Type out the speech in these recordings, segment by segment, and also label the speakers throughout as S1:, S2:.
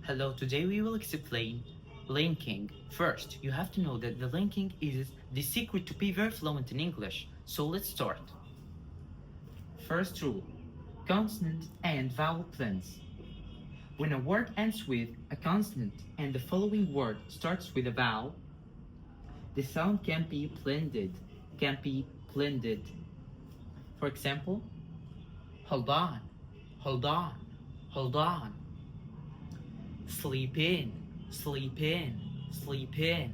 S1: Hello, today we will explain linking. First, you have to know that the linking is the secret to be very fluent in English. So let's start. First rule, consonant and vowel blends. When a word ends with a consonant and the following word starts with a vowel, the sound can be blended. Can be blended. For example, hold on, hold on, hold on. Sleep in, sleep in, sleep in.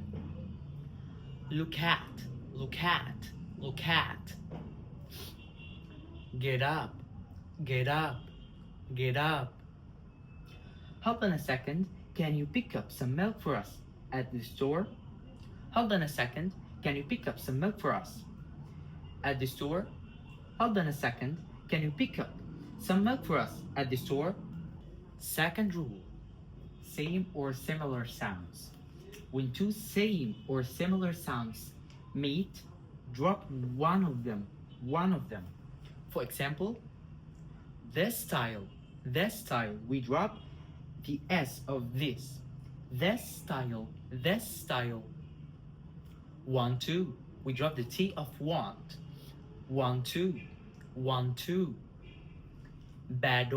S1: Look at, look at, look at. Get up, get up, get up. Hold on a second, can you pick up some milk for us at the store? Hold on a second, can you pick up some milk for us at the store? Hold on a second, can you pick up some milk for us at the store? Second rule, same or similar sounds. When two same or similar sounds meet, drop one of them. For example, this style, we drop the S of this. This style. 1, 2, we drop the T of want. 1, 2, 1, 2. Bad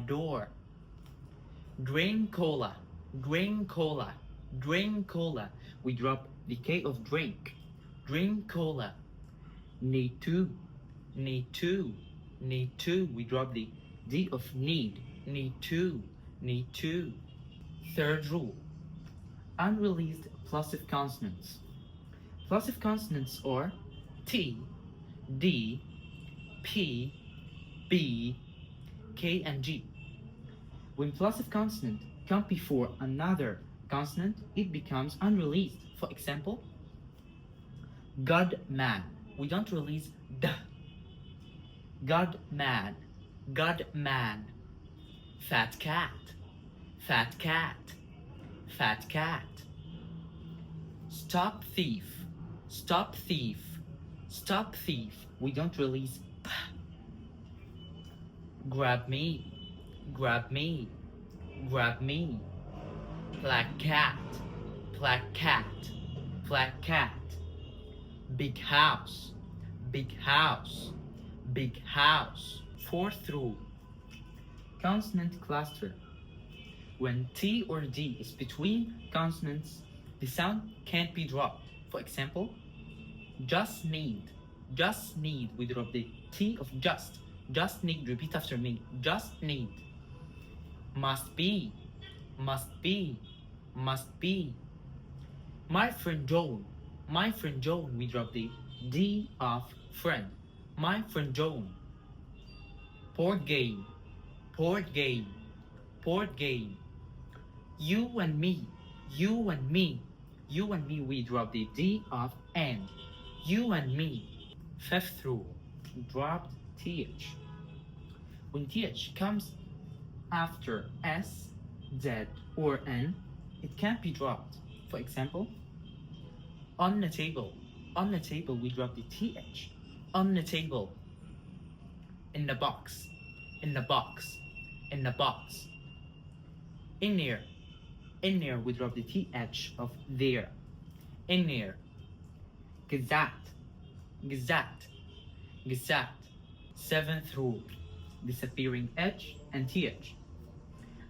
S1: door. Drink cola. We drop the K of drink. Drink cola. Need to. We drop the D of need. Need to. Third rule, unreleased plosive consonants. Plosive consonants are T, D, P, B, K, and G. When plosive consonant comes before another consonant, it becomes unreleased. For example, God man. We don't release D. God man. Fat cat. Stop thief. We don't release P. Grab me. Black cat. Big house. Fourth rule, consonant cluster. When T or D is between consonants, the sound can't be dropped. For example, just need. We drop the T of just. Just need, repeat after me. Just need. Must be. My friend Joan. We drop the D of friend. My friend Joan. Board game. You and me. We drop the D of N. You and me. Fifth rule, dropped TH. When TH comes after S, Z, or N, it can't be dropped. For example, on the table. We drop the TH. On the table. In the box. In there. We drop the TH of there. In there. Gazette. Seventh rule, disappearing H and TH.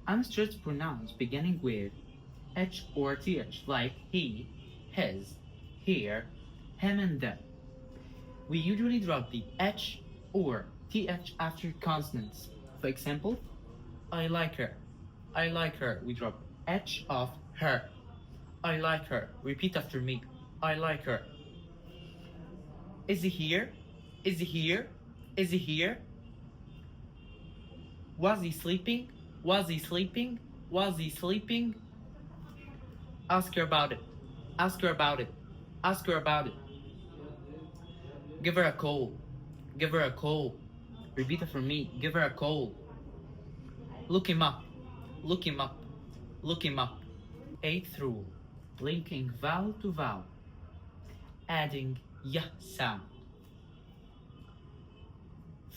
S1: Unstressed pronouns beginning with H or TH, like he, his, here, him, and them. We usually drop the H or TH after consonants. For example, I like her. We drop H of her. I like her. Repeat after me. I like her. Is he here? Was he sleeping? Ask her about it. Give her a call. Repeat after me. Give her a call. Look him up. Eighth rule, linking vowel to vowel, adding y sound.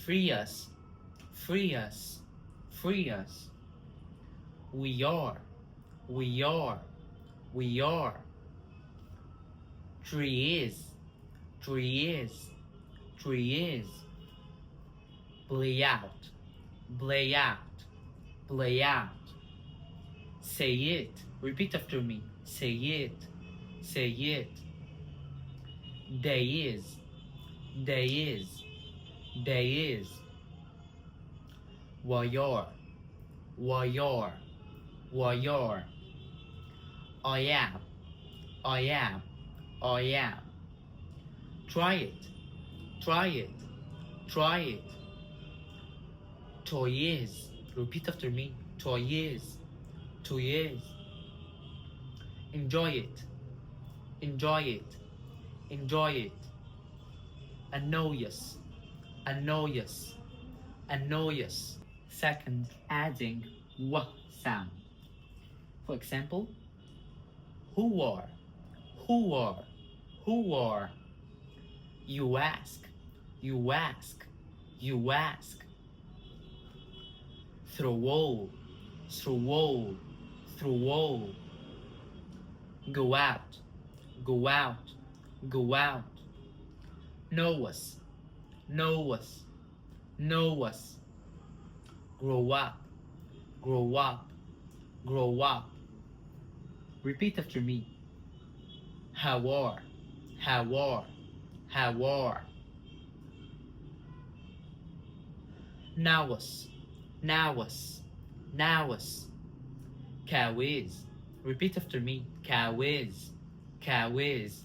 S1: Free us. free us. We are, we are, we are. Tree is, tree is, tree is. Play out, play out, play out. Say it, repeat after me. Say it, say it. Day is, day is, day is. Warrior, warrior, warrior. I am, I am, I am. Try it, try it, try it. Toy is, repeat after me. Toy is, toy is. Enjoy it, enjoy it, enjoy it. Annoyous, annoyous, annoyous. Second, adding w sound. For example, who are, who are, who are. You ask, you ask, you ask. Throw all, throw all, throw all. Go out, go out, go out. Know us, know us, know us. Grow up, grow up, grow up. Repeat after me. How are, how are, how are. Now us, now us, now us. Cow is. Repeat after me. Cow is, cow is.